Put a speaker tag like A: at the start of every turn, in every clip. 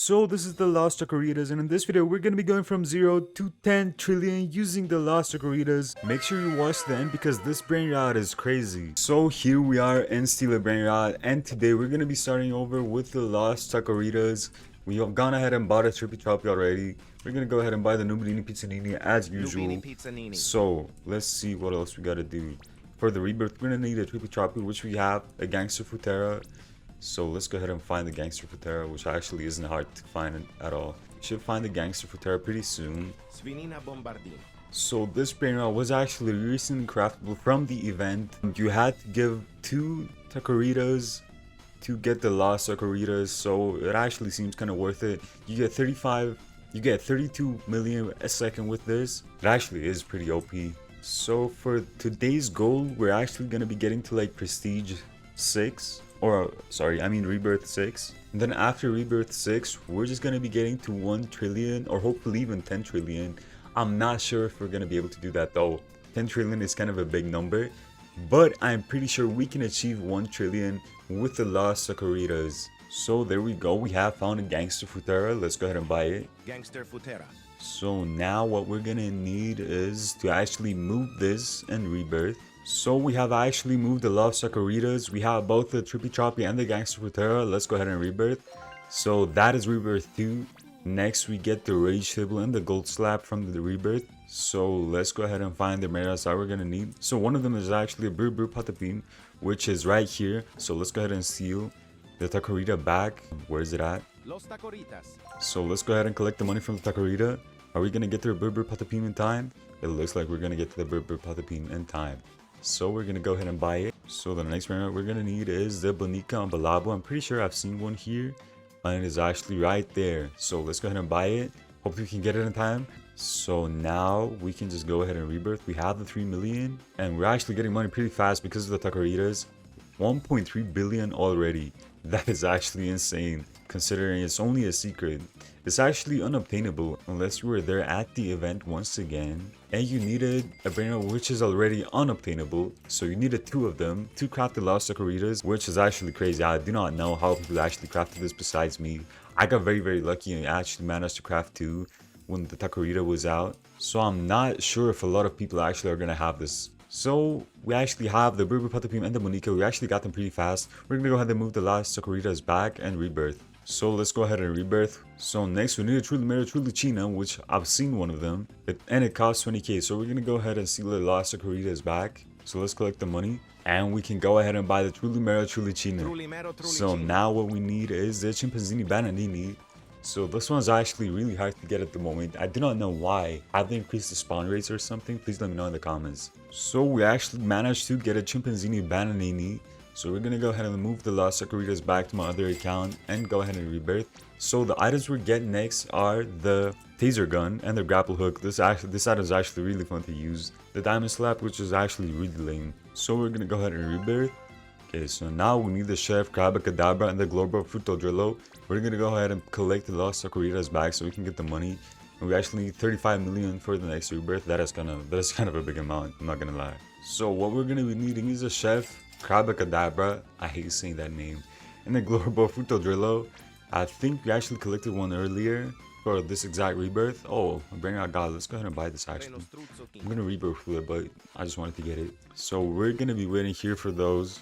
A: So this is the Lost Tacoritas, and in this video we're going to be going from 0 to 10 trillion using the Lost Tacoritas. Make sure you watch the end because this Brainrot is crazy. So here we are in Stealer Brainrot, and today we're going to be starting over with the Lost Tacoritas. We have gone ahead and bought a Trippy Troppy already. We're going to go ahead and buy the Noobini Pizzanini as usual. So let's see what else we got to do. For the Rebirth, we're going to need a Trippy Troppy, which we have, a Gangster Futera. So let's go ahead and find the Gangster Futera, which actually isn't hard to find at all. We should find the Gangster Futera pretty soon. So this Brainrot was actually recently craftable from the event. You had to give 2 Tacoritas to get the Lost Tacoritas, so it actually seems kind of worth it. You get 32 million a second with this. It actually is pretty OP. So for today's goal, we're actually going to be getting to like Prestige 6. Or sorry, I mean Rebirth 6. And then after Rebirth 6, we're just going to be getting to 1 trillion or hopefully even 10 trillion. I'm not sure if we're going to be able to do that though. 10 trillion is kind of a big number, but I'm pretty sure we can achieve 1 trillion with the Lost Tacoritas. So there we go, we have found a Gangster Futera. Let's go ahead and buy it.
B: Gangster Futera.
A: So now what we're going to need is to actually move this and Rebirth. So we have actually moved the Lost Tacoritas. We have both the Trippy Troppy and the Gangster Futera. Let's go ahead and Rebirth. So that is Rebirth 2. Next we get the Rage Table and the Gold Slab from the Rebirth. So let's go ahead and find the Meras that we're going to need. So one of them is actually a Brr Patapim, which is right here. So let's go ahead and steal the Tacorita back. Where is it at?
B: Los Tacoritas.
A: So let's go ahead and collect the money from the Tacorita. Are we going to get to the Brr Patapim in time? It looks like we're going to get to the Brr Patapim in time. So we're going to go ahead and buy it. So the next Brainrot we're going to need is the Bonica and Balabo. I'm pretty sure I've seen one here. And it is actually right there. So let's go ahead and buy it. Hopefully we can get it in time. So now we can just go ahead and Rebirth. We have the 3 million. And we're actually getting money pretty fast because of the Tacoritas. 1.3 billion already. That is actually insane. Considering it's only a secret. It's actually unobtainable unless you were there at the event once again. And you needed a Brainrot which is already unobtainable. So you needed 2 of them to craft the Lost Tacoritas, which is actually crazy. I do not know how people actually crafted this besides me. I got very lucky and actually managed to craft 2 when the Tacorita was out. So I'm not sure if a lot of people actually are going to have this. So we actually have the Brr Patapim and the Monica. We actually got them pretty fast. We're going to go ahead and move the Lost Tacoritas back and Rebirth. So let's go ahead and Rebirth. So next we need a Truly China, which I've seen one of them. And it costs 20k. So we're going to go ahead and steal the Lost Tacoritas back. So let's collect the money. And we can go ahead and buy the Truly China. So now what we need is the Chimpanzini Bananini. So this one's actually really hard to get at the moment. I do not know why. Have they increased the spawn rates or something? Please let me know in the comments. So we actually managed to get a Chimpanzini Bananini. So we're going to go ahead and move the Lost Tacoritas back to my other account and go ahead and Rebirth. So the items we're getting next are the Taser Gun and the Grapple Hook. This item is actually really fun to use. The Diamond Slap, which is actually really lame. So we're going to go ahead and Rebirth. Okay, so now we need the Chef, Crabacadabra, and the Global Fruto Drillo. We're going to go ahead and collect the Lost Tacoritas back so we can get the money. And we actually need 35 million for the next Rebirth. That is kind of a big amount, I'm not going to lie. So what we're going to be needing is a Chef, Crabacadabra, I hate saying that name, and the Global Fruto Drillo. I think we actually collected one earlier for this exact Rebirth. Oh, Brainrot God, let's go ahead and buy this actually. I'm going to Rebirth with it, but I just wanted to get it. So we're going to be waiting here for those.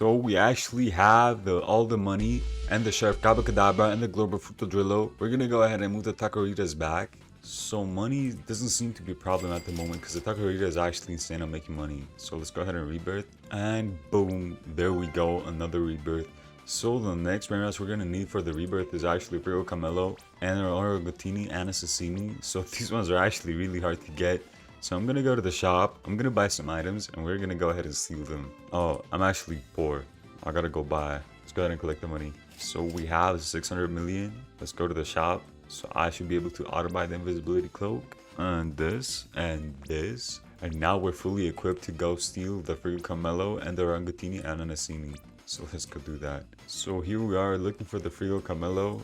A: So we actually have all the money and the Chef Crabacadabra and the Global Fruto Drillo. We're going to go ahead and move the Tacoritas back. So money doesn't seem to be a problem at the moment because the Tacorita is actually insane on making money. So let's go ahead and Rebirth. And boom, there we go, another Rebirth. So the next Brainrots we're going to need for the Rebirth is actually Frigo Camelo and Orangutini and Assassini. So these ones are actually really hard to get. So I'm going to go to the shop, I'm going to buy some items, and we're going to go ahead and steal them. Oh, I'm actually poor. I got to go buy. Let's go ahead and collect the money. So we have 600 million. Let's go to the shop. So I should be able to auto buy the invisibility cloak and this and this. And now we're fully equipped to go steal the Frigo Camelo and the Orangutini and Anassini. So let's go do that. So here we are looking for the Frigo Camelo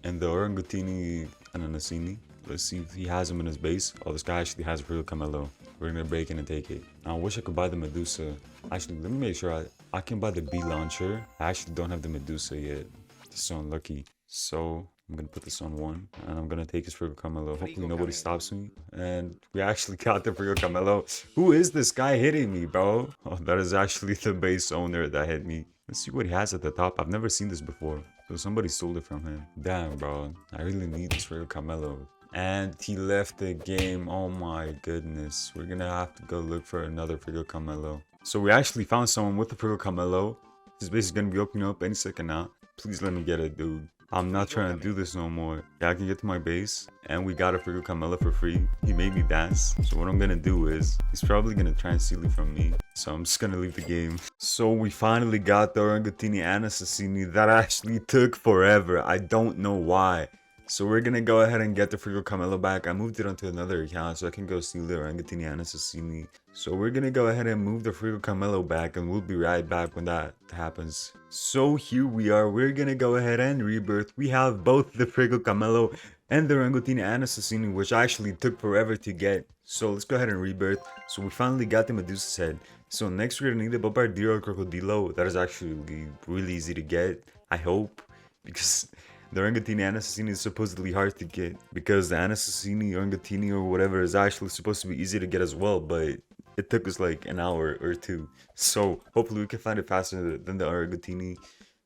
A: and the Orangutini and Anassini. Let's see if he has them in his base. Oh, this guy actually has a Frigo Camelo. We're gonna break in and take it. I wish I could buy the Medusa. Actually, let me make sure I can buy the bee launcher. I actually don't have the Medusa yet. Just so unlucky. So I'm gonna put this on 1, and I'm gonna take his Frigo Carmelo. Hopefully
B: Frigo
A: nobody
B: Carmelo.
A: stops me. And we actually got the Frigo Carmelo. Who is this guy hitting me, bro? Oh, that is actually the base owner that hit me. Let's see what he has at the top. I've never seen this before. So somebody stole it from him. Damn, bro. I really need this Frigo Carmelo. And he left the game. Oh my goodness. We're gonna have to go look for another Frigo Carmelo. So we actually found someone with the Frigo Carmelo. His base is gonna be opening up any second now. Please let me get it, dude. I'm not trying to do this no more. Yeah, I can get to my base, and we got a Frigo Carmelo for free. He made me dance. So what I'm gonna do is, he's probably gonna try and steal it from me. So I'm just gonna leave the game. So we finally got the Orangatini and Assassini. That actually took forever. I don't know why. So we're gonna go ahead and get the Frigo Carmelo back. I moved it onto another account so I can go steal the Orangatini and Assassini. So we're gonna go ahead and move the Frigo Carmelo back, and we'll be right back when that happens. So here we are. We're gonna go ahead and rebirth. We have both the Frigo Carmelo and the Orangatini and Assassini, which actually took forever to get. So let's go ahead and rebirth. So we finally got the Medusa's head. So next we're gonna need a Bombardiro Crocodilo. That is actually really easy to get, I hope, because the Orangatini and Assassini is supposedly hard to get, because the Assassini, Orangatini, or whatever is actually supposed to be easy to get as well, but it took us like an hour or two. So hopefully we can find it faster than the Orangatini.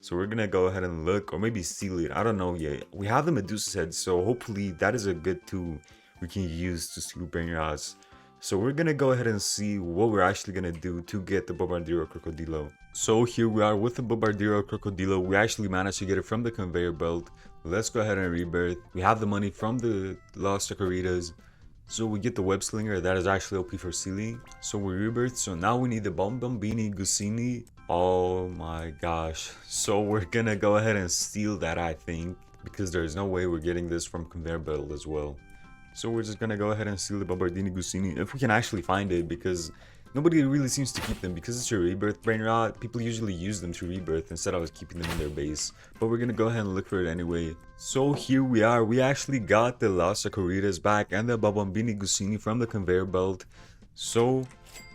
A: So we're gonna go ahead and look, or maybe steal it. I don't know yet. We have the Medusa's head, so hopefully that is a good tool we can use to steal Brainrots. So we're gonna go ahead and see what we're actually gonna do to get the Bombardiro Crocodilo. So here we are with the Bombardiro Crocodilo. We actually managed to get it from the conveyor belt. Let's go ahead and rebirth. We have the money from the Lost Tacoritas. So we get the web slinger that is actually OP for sealing. So we rebirth. So now we need the Bombini Gusini. Oh my gosh. So we're gonna go ahead and steal that, I think, because there's no way we're getting this from conveyor belt as well. So we're just gonna go ahead and steal the Bombardini Gusini if we can actually find it, because nobody really seems to keep them. Because it's a rebirth Brainrot, people usually use them to rebirth instead of keeping them in their base. But we're gonna go ahead and look for it anyway. So here we are. We actually got the Lost Tacoritas back and the Bombini Gusini from the conveyor belt. So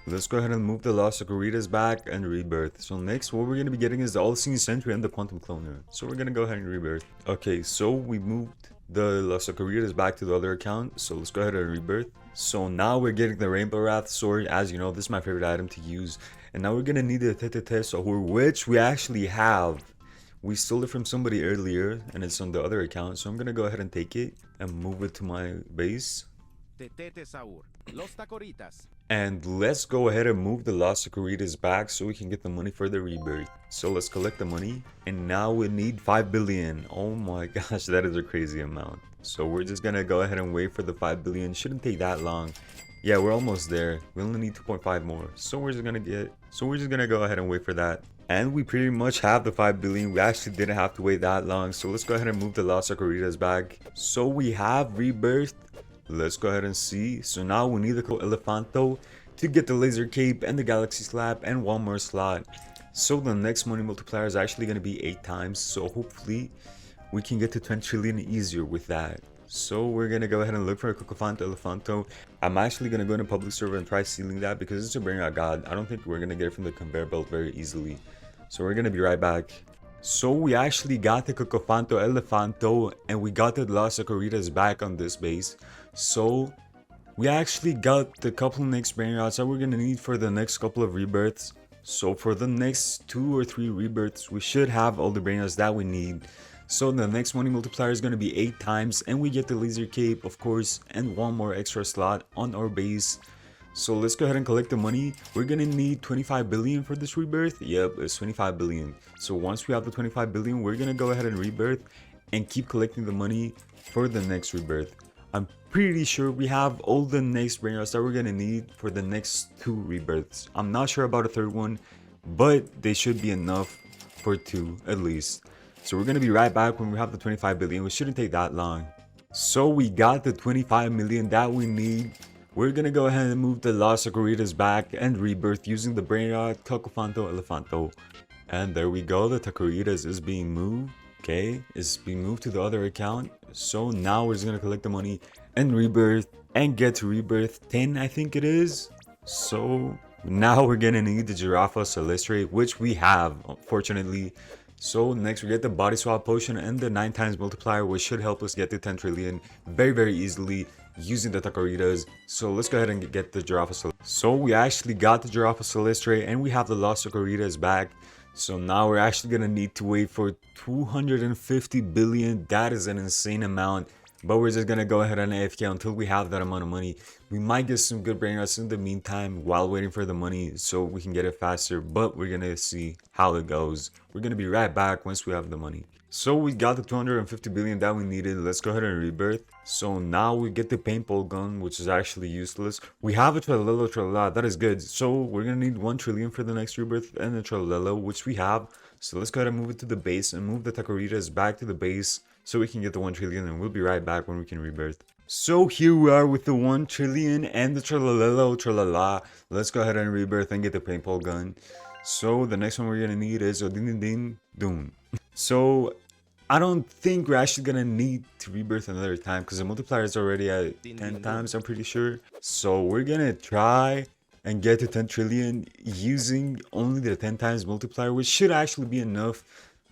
A: let's go ahead and move the Lost Tacoritas back and rebirth. So next, what we're going to be getting is the All-Seeing Sentry and the Quantum Cloner. So we're going to go ahead and rebirth. Okay, so we moved the Lost Tacoritas back to the other account. So let's go ahead and rebirth. So now we're getting the Rainbow Wrath Sword. As you know, this is my favorite item to use. And now we're going to need the sahur, which we actually have. We stole it from somebody earlier, and it's on the other account. So I'm going to go ahead and take it and move it to my base.
B: sahur. Los Tacoritas.
A: And let's go ahead and move the Lost Tacoritas back so we can get the money for the rebirth. So let's collect the money. And now we need 5 billion. Oh my gosh, that is a crazy amount. So we're just gonna go ahead and wait for the 5 billion. Shouldn't take that long. Yeah, we're almost there. We only need 2.5 more. So we're just gonna go ahead and wait for that. And we pretty much have the 5 billion. We actually didn't have to wait that long. So let's go ahead and move the Lost Tacoritas back. So we have rebirth. Let's go ahead and see. So now we need the Elefanto to get the laser cape and the galaxy slab and one more slot. So the next money multiplier is actually going to be 8 times. So hopefully we can get to 10 trillion easier with that. So we're going to go ahead and look for a Elefanto. I'm actually going to go into public server and try stealing that because it's a Brainrot god. I don't think we're going to get it from the conveyor belt very easily. So we're going to be right back. So we actually got the Elefanto and we got the Lost Tacoritas back on this base. So we actually got the couple next Brainrots that we're gonna need for the next couple of rebirths. So for the next 2 or 3 rebirths, we should have all the Brainrots that we need. So the next money multiplier is gonna be 8 times, and we get the laser cape, of course, and one more extra slot on our base. So let's go ahead and collect the money. We're gonna need 25 billion for this rebirth. Yep, it's 25 billion. So once we have the 25 billion, we're gonna go ahead and rebirth and keep collecting the money for the next rebirth. I'm pretty sure we have all the next Brainrots that we're gonna need for the next 2 rebirths. I'm not sure about a 3rd one, but they should be enough for 2 at least. So we're gonna be right back when we have the 25 billion. It shouldn't take that long. So we got the 25 million that we need. We're gonna go ahead and move the Lost Tacoritas back and rebirth using the Brainrot, Elefanto. And there we go, the Tacoritas is being moved. Okay, it's being moved to the other account. So now we're just gonna collect the money and rebirth and get to rebirth 10, I think it is. So now we're gonna need the Giraffa Celestre, which we have, fortunately. So next we get the body swap potion and the 9 times multiplier, which should help us get to 10 trillion very easily using the Tacoritas. So let's go ahead and get the Giraffe. So we actually got the Giraffe Celestre and we have the lost Tacoritas back. So now we're actually gonna need to wait for 250 billion. That is an insane amount. But we're just gonna go ahead and AFK until we have that amount of money. We might get some good brain rots in the meantime while waiting for the money so we can get it faster, but we're gonna see how it goes. We're gonna be right back once we have the money. So we got the 250 billion that we needed. Let's go ahead and rebirth. So now we get the paintball gun, which is actually useless. We have a tralala, that is good. So we're gonna need 1 trillion for the next rebirth and the tralala, which we have. So let's go ahead and move it to the base and move the Tacoritas back to the base so we can get the 1 trillion, and we'll be right back when we can rebirth. So here we are with the 1 trillion and the tralala. Let's go ahead and rebirth and get the paintball gun. So the next one we're gonna need is Odin. So I don't think we're actually gonna need to rebirth another time because the multiplier is already at 10 times, I'm pretty sure. So we're gonna try and get to 10 trillion using only the 10 times multiplier, which should actually be enough.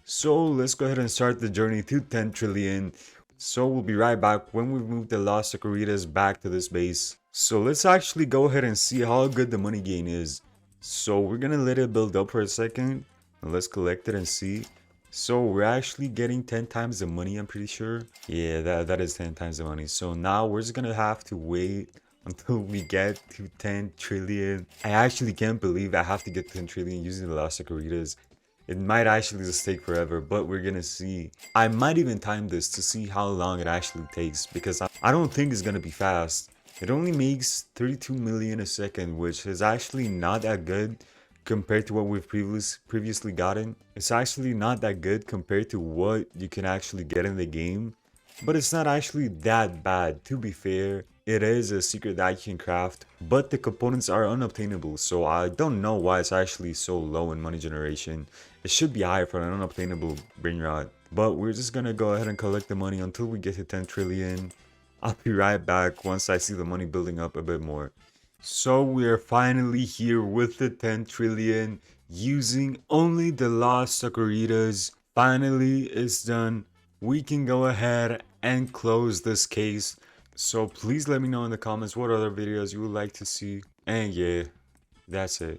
A: So let's go ahead and start the journey to 10 trillion. So we'll be right back when we move the lost Tacoritas back to this base. So let's actually go ahead and see how good the money gain is. So we're gonna let it build up for a second. And let's collect it and see. So we're actually getting 10 times the money, I'm pretty sure. Yeah, that is 10 times the money. So now we're just gonna have to wait until we get to 10 trillion. I actually can't believe I have to get 10 trillion using the lost Tacoritas. It might actually just take forever, but we're gonna see. I might even time this to see how long it actually takes because I don't think it's gonna be fast. It only makes 32 million a second, which is actually not that good compared to what we've previously gotten. It's actually not that good compared to what you can actually get in the game, but it's not actually that bad. To be fair, it is a secret that you can craft, but the components are unobtainable, so I don't know why it's actually so low in money generation. It should be higher for an unobtainable Brainrot, but we're just gonna go ahead and collect the money until we get to 10 trillion. I'll be right back once I see the money building up a bit more. So we are finally here with the 10 trillion using only the lost Tacoritas. Finally, it's done. We can go ahead and close this case. So please let me know in the comments what other videos you would like to see. And yeah, that's it.